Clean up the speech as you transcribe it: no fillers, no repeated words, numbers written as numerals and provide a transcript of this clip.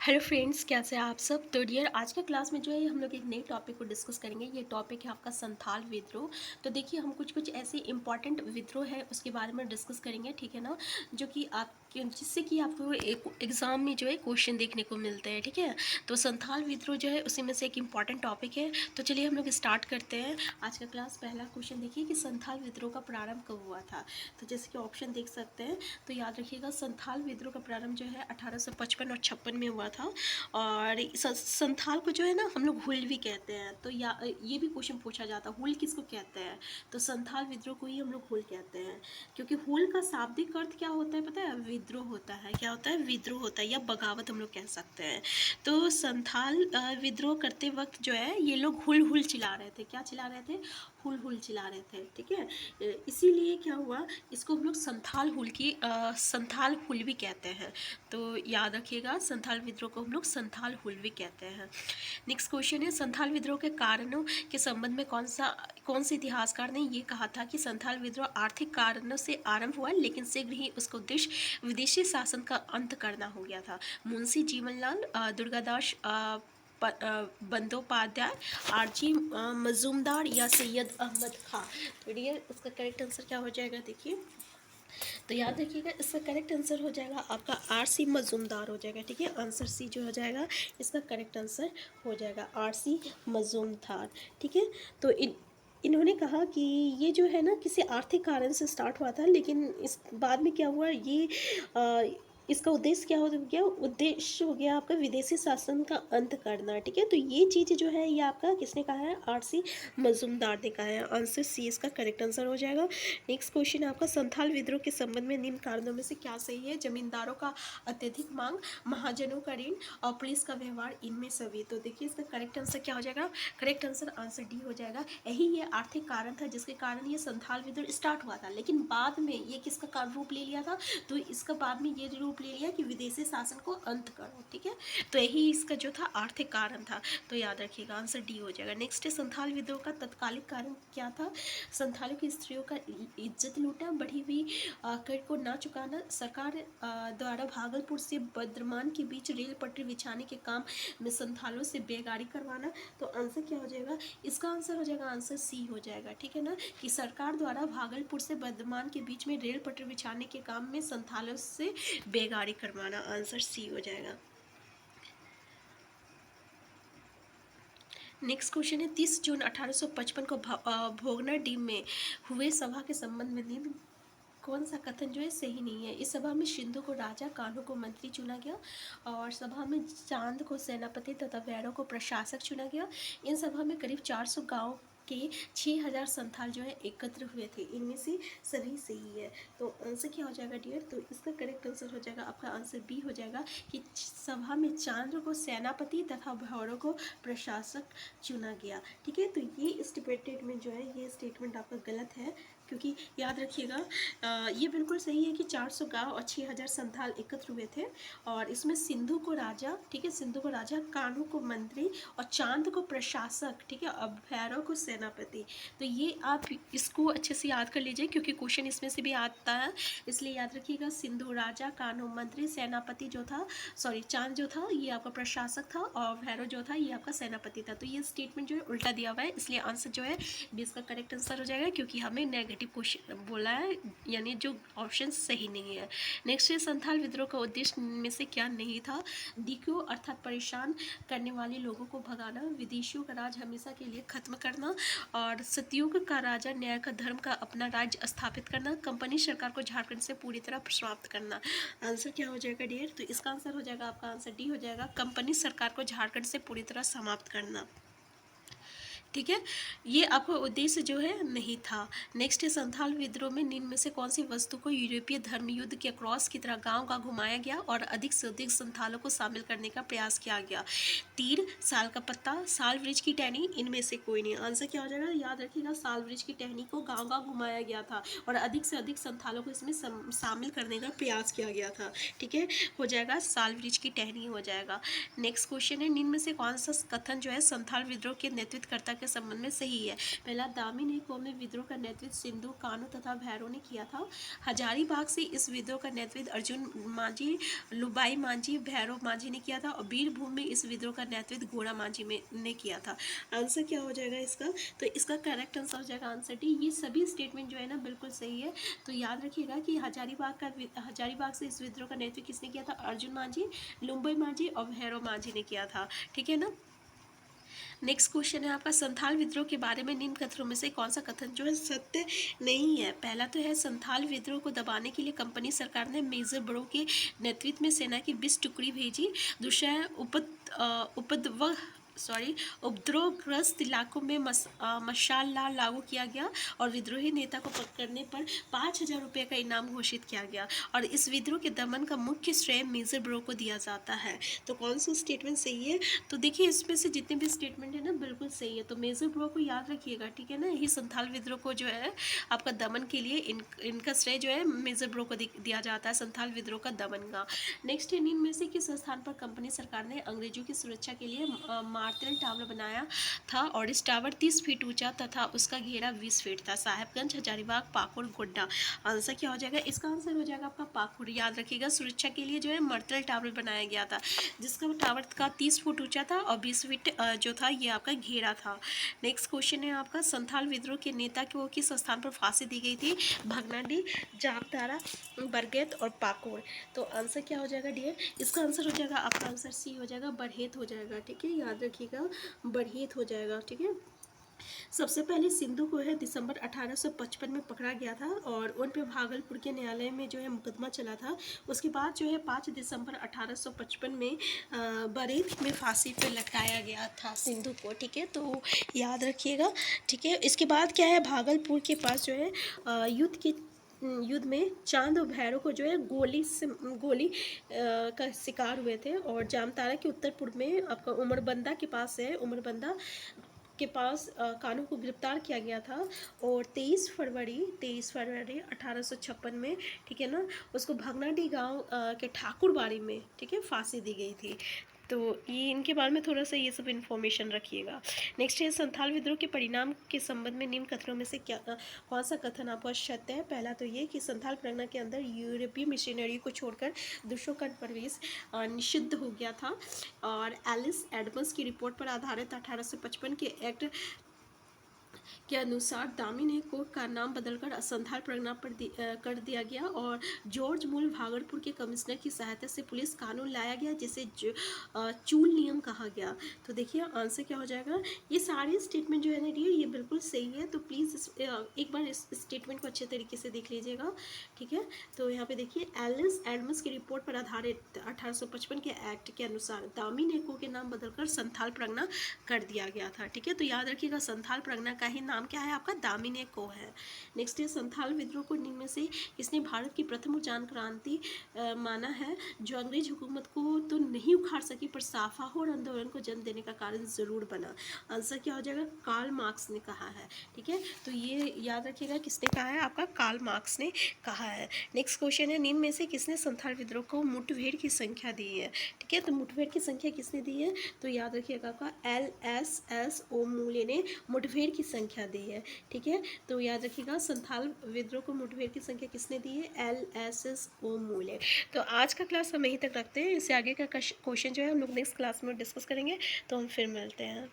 Hello friends, कैसे हैं आप सब। तो डियर, आज के क्लास में जो है हम लोग एक नए टॉपिक को डिस्कस करेंगे। ये टॉपिक है आपका संथाल विद्रोह। तो देखिए, हम कुछ कुछ ऐसे इंपॉर्टेंट विद्रोह है उसके बारे में डिस्कस करेंगे, ठीक है ना, जो कि आप जिससे कि आपको एक एग्ज़ाम में जो है क्वेश्चन देखने को मिलते हैं, ठीक है। तो संथाल विद्रोह जो है उसी में से एक इम्पॉर्टेंट टॉपिक है। तो चलिए हम लोग स्टार्ट करते हैं आज का क्लास। पहला क्वेश्चन देखिए कि संथाल विद्रोह का प्रारंभ कब हुआ था। तो जैसे कि ऑप्शन देख सकते हैं, तो याद रखिएगा संथाल विद्रोह का प्रारंभ जो है 1855 और 56 में हुआ था। और संथाल को जो है ना हम लोग हुल भी कहते हैं। तो या ये भी क्वेश्चन पूछा जाता है, हुल किसको कहते हैं। तो संथाल विद्रोह को ही हम लोग हुल कहते हैं, क्योंकि हुल का शाब्दिक अर्थ क्या होता है पता है, विद्रोह होता है। क्या होता है, विद्रोह होता है, या बगावत हम लोग कह सकते हैं। तो संथाल विद्रोह करते वक्त जो है ये लोग हुल हुल चिल्ला रहे थे। क्या चिल्ला रहे थे, हुल हुल चिल्ला रहे थे, ठीक है। इसीलिए क्या हुआ, इसको हम लोग संथाल हुल भी कहते हैं। तो याद रखिएगा, संथाल विद्रोह को हम लोग संथाल हुल भी कहते हैं। नेक्स्ट क्वेश्चन है, संथाल विद्रोह के कारणों के संबंध में कौन से इतिहासकार ने ये कहा था कि संथाल विद्रोह आर्थिक कारणों से आरंभ हुआ, लेकिन शीघ्र ही उसका उद्देश्य विदेशी शासन का अंत करना हो गया था। मुंशी जीवनलाल, दुर्गादास बंदोपाध्याय, आरजी मजूमदार, या सैयद अहमद खां। तो डियर, इसका करेक्ट आंसर क्या हो जाएगा, देखिए। तो याद रखिएगा, इसका करेक्ट आंसर हो जाएगा आपका आर.सी. मजूमदार हो जाएगा, ठीक है। आंसर सी जो हो जाएगा, इसका करेक्ट आंसर हो जाएगा आर.सी. मजूमदार, ठीक है। तो इन्होंने कहा कि ये जो है ना किसी आर्थिक कारण से स्टार्ट हुआ था, लेकिन इस बाद में क्या हुआ, ये इसका उद्देश्य क्या हो गया, उद्देश्य हो गया आपका विदेशी शासन का अंत करना, ठीक है। तो ये चीज़ जो है ये आपका किसने कहा है, आर.सी. मजूमदार ने कहा है। आंसर सी इसका करेक्ट आंसर हो जाएगा। नेक्स्ट क्वेश्चन आपका, संथाल विद्रोह के संबंध में निम्न कारणों में से क्या सही है। जमींदारों का अत्यधिक मांग, महाजनों का ऋण, और पुलिस का व्यवहार, इनमें सभी। तो देखिए, इसका करेक्ट आंसर क्या हो जाएगा, करेक्ट आंसर आंसर डी हो जाएगा। यही ये आर्थिक कारण था जिसके कारण ये संथाल विद्रोह स्टार्ट हुआ था, लेकिन बाद में ये किसका रूप ले लिया था, तो इसका बाद में ये रूप ले लिया कि विदेशी शासन को अंत करो, ठीक है। तो यही इसका जो था आर्थिक कारण था। तो याद रखिएगा, आंसर डी हो जाएगा। नेक्स्ट है, संथाल विद्रोह का तत्कालिक कारण क्या था। संथालों की स्त्रियों का इज्जत लूटा, बढ़ी हुई कर को ना चुकाना, सरकार द्वारा भागलपुर से बद्रमान के बीच रेल पटरी बिछाने के काम में संथालों से बेगारी करवाना। तो आंसर क्या हो जाएगा, इसका आंसर हो जाएगा, आंसर सी हो जाएगा, ठीक है ना, कि सरकार द्वारा भागलपुर से बद्रमान के बीच में रेल पटरी बिछाने के काम में संथालों से बेगारी करवाना। आंसर सी हो जाएगा। नेक्स्ट क्वेश्चन है, 30 जून 1855 को भोगना डीम में हुए सभा के संबंध में निम्न कौन सा कथन जो है सही नहीं है। इस सभा में सिंधु को राजा, कान्हू को मंत्री चुना गया, और सभा में चांद को सेनापति तथा भैरव को प्रशासक चुना गया। इन सभा में करीब 400 गांव के 6000 संथाल जो है एकत्र हुए थे। इनमें से सभी सही है। तो आंसर क्या हो जाएगा डियर, तो इसका करेक्ट आंसर हो जाएगा आपका आंसर बी हो जाएगा, कि सभा में चांद्र को सेनापति तथा भैरव को प्रशासक चुना गया, ठीक है। तो ये स्टेटमेंट में जो है, ये स्टेटमेंट आपका गलत है, क्योंकि याद रखिएगा, ये बिल्कुल सही है कि 400 गांव और 6000 संथाल एकत्र हुए थे। और इसमें सिंधु को राजा, ठीक है, सिंधु को राजा, कान्हू को मंत्री, और चांद को प्रशासक, ठीक है, और भैरव को सेनापति। तो ये आप इसको अच्छे से याद कर लीजिए, क्योंकि क्वेश्चन इसमें से भी आता है, इसलिए याद रखिएगा। सिंधु राजा, कान्हू मंत्री, सेनापति जो था, सॉरी चांद जो था ये आपका प्रशासक था, और भैरव जो था ये आपका सेनापति था। तो ये स्टेटमेंट जो है उल्टा दिया हुआ है, इसलिए आंसर जो है बी इसका करेक्ट आंसर हो जाएगा, क्योंकि हमें नेगेटिव क्वेश्चन बोला है, यानी जो ऑप्शन सही नहीं है। नेक्स्ट है, संथाल विद्रोह का उद्देश्य में से क्या नहीं था। दिक्यो अर्थात परेशान करने वाले लोगों को भगाना, विदेशियों का राज हमेशा के लिए खत्म करना, और सतयुग का राजा न्याय का धर्म का अपना राज्य स्थापित करना, कंपनी सरकार को झारखंड से पूरी तरह समाप्त करना। आंसर क्या हो जाएगा डियर, तो इसका आंसर हो जाएगा आपका आंसर डी हो जाएगा, कंपनी सरकार को झारखंड से पूरी तरह समाप्त करना, ठीक है। ये आपका उद्देश्य जो है नहीं था। नेक्स्ट है, संथाल विद्रोह में निम्न में से कौन सी वस्तु को यूरोपीय धर्म युद्ध के क्रॉस की तरह गांव गांव घुमाया गया और अधिक से अधिक संथालों को शामिल करने का प्रयास किया गया। तीर, साल का पत्ता, साल वृक्ष की टहनी, इनमें से कोई नहीं। आंसर क्या हो जाएगा, याद रखिएगा, साल वृक्ष की टहनी को गाँव गाँव घुमाया गया था और अधिक से अधिक संथालों को इसमें शामिल करने का प्रयास किया गया था, ठीक है। हो जाएगा साल वृक्ष की टहनी हो जाएगा। नेक्स्ट क्वेश्चन है, निम्न में से कौन सा कथन जो है संथाल विद्रोह के नेतृत्वकर्ता के संबंध में सही है? पहला, दामिनी ने कौमी विद्रोह का नेतृत्व सिंधु, कान्हू तथा भैरव ने किया था। हजारीबाग से इस विद्रोह का नेतृत्व अर्जुन मांझी, लुबाई मांझी, भैरव मांझी ने किया था। और बीरभूम में इस विद्रोह का नेतृत्व घोड़ा मांझी ने किया था। आंसर क्या हो जाएगा इसका? तो इसका करेक्ट आंसर हो जाएगा आंसर डी। ये सभी स्टेटमेंट जो है ना बिल्कुल सही है। तो याद रखिएगा कि हजारीबाग से इस विद्रोह का नेतृत्व किसने किया था? अर्जुन मांझी, लुम्बई मांझी और भैरव मांझी ने किया था। ठीक है ना। नेक्स्ट क्वेश्चन है आपका, संथाल विद्रोह के बारे में निम्न कथनों में से कौन सा कथन जो है सत्य नहीं है? पहला तो है, संथाल विद्रोह को दबाने के लिए कंपनी सरकार ने मेजर बड़ो के नेतृत्व में सेना की 20 टुकड़ी भेजी। दूसरा है, उपद्रवग्रस्त इलाकों में मशाल ला लागू किया गया और विद्रोही नेता को पकड़ने पर 5,000 रुपये का इनाम घोषित किया गया। और इस विद्रोह के दमन का मुख्य श्रेय मेजर बड़ो को दिया जाता है। तो कौन सा स्टेटमेंट सही है? तो देखिए, इसमें से जितने भी स्टेटमेंट है ना बिल्कुल सही है। तो मेजर बड़ो को याद रखिएगा, ठीक है ना। यही संथाल विद्रोह को जो है आपका दमन के लिए इनका श्रेय जो है मेजर बड़ो को दिया जाता है, संथाल विद्रोह का दमन का। नेक्स्ट है, निम्न में से किस स्थान पर कंपनी सरकार ने अंग्रेजों की सुरक्षा के लिए मार्तल टावर बनाया था? और इस टावर 30 फीट ऊंचा तथा उसका घेरा 20 फीट था। साहेबगंज, हजारीबाग, पाकुड़, गोड्डा। आंसर क्या हो जाएगा? इसका आंसर हो जाएगा आपका पाकुड़। याद रखिएगा, सुरक्षा के लिए जो है मार्तल टावर बनाया गया था, जिसका टावर का 30 फुट ऊंचा था और 20 फीट जो था ये आपका घेरा था। नेक्स्ट क्वेश्चन है आपका, संथाल विद्रोह के नेता को किस स्थान पर फांसी दी गई थी? भगनाडी, जामताड़ा, बरगेत और पाकुड़। तो आंसर क्या हो जाएगा डियर? इसका आंसर हो जाएगा आपका आंसर सी हो जाएगा, बरहेत हो जाएगा। ठीक है, याद रखिएगा, बरहेत हो जाएगा। ठीक है। सबसे पहले सिंधु को है दिसंबर 1855 में पकड़ा गया था और उन पे भागलपुर के न्यायालय में जो है मुकदमा चला था। उसके बाद जो है 5 दिसंबर 1855 में बरेली में फांसी पे लटकाया गया था सिंधु को। ठीक है, तो याद रखिएगा। ठीक है, इसके बाद क्या है, भागलपुर के पास जो है युद्ध में चांद और भैरव को जो है गोली का शिकार हुए थे। और जामताड़ा के उत्तर पूर्व में आपका उमरबंदा के पास है, उमरबंदा के पास कान्हू को गिरफ्तार किया गया था। और 23 फरवरी 1856 में, ठीक है ना, उसको भगनाडी गांव के ठाकुरबाड़ी में, ठीक है, फांसी दी गई थी। तो ये इनके बारे में थोड़ा सा ये सब इन्फॉर्मेशन रखिएगा। नेक्स्ट है, संथाल विद्रोह के परिणाम के संबंध में निम्न कथनों में से कौन सा कथन आपको सत्य है? पहला तो ये कि संथाल परगना के अंदर यूरोपीय मिशनरी को छोड़कर दूसरों का प्रवेश निषिद्ध हो गया था। और एलिस एडम्स की रिपोर्ट पर आधारित 1855 के एक्ट के अनुसार दामिनी को का नाम बदलकर संथाल परगना पर कर दिया गया। और जॉर्ज मूल भागलपुर के कमिश्नर की सहायता से पुलिस कानून लाया गया, जिसे चूल नियम कहा गया। तो देखिए आंसर क्या हो जाएगा? ये सारे स्टेटमेंट जो है ना डियर, ये बिल्कुल सही है। तो प्लीज़ एक बार इस स्टेटमेंट को अच्छे तरीके से देख लीजिएगा। ठीक है, तो यहाँ पे देखिए, एलिस एडम्स की रिपोर्ट पर आधारित 1855 के एक्ट के अनुसार दामिनी को के नाम बदलकर संथाल परगना कर दिया गया था। ठीक है, तो याद रखिएगा, संथाल परगना का ही नाम क्या है आपका? दामिनी को है। नेक्स्ट है, संथाल विद्रोह को निम्न में से किसने भारत की प्रथम उजान क्रांति माना है? जो अंग्रेज हुकूमत को तो नहीं उखाड़ सकी, पर साफा और आंदोलन को जन्म देने का कारण जरूर बना। आंसर क्या हो जाएगा? कार्ल मार्क्स ने कहा है। ठीक है, तो ये याद रखिएगा, किसने कहा है? आपका कार्ल मार्क्स ने कहा है। नेक्स्ट क्वेश्चन है, निम्न में से किसने संथाल विद्रोह को मुठभेड़ की संख्या दी है? ठीक है, तो मुठभेड़ की संख्या किसने दी है? तो याद रखिएगा, आपका LSS ओमूले ने मुठभेड़ की संख्या दी है। ठीक है, तो याद रखिएगा, संथाल विद्रोह को मुठभेड़ की संख्या किसने दी है? LSS ओमूले। तो आज का क्लास हम यहीं तक रखते हैं। इससे आगे का क्वेश्चन जो है हम लोग नेक्स्ट क्लास में डिस्कस करेंगे। तो हम फिर मिलते हैं।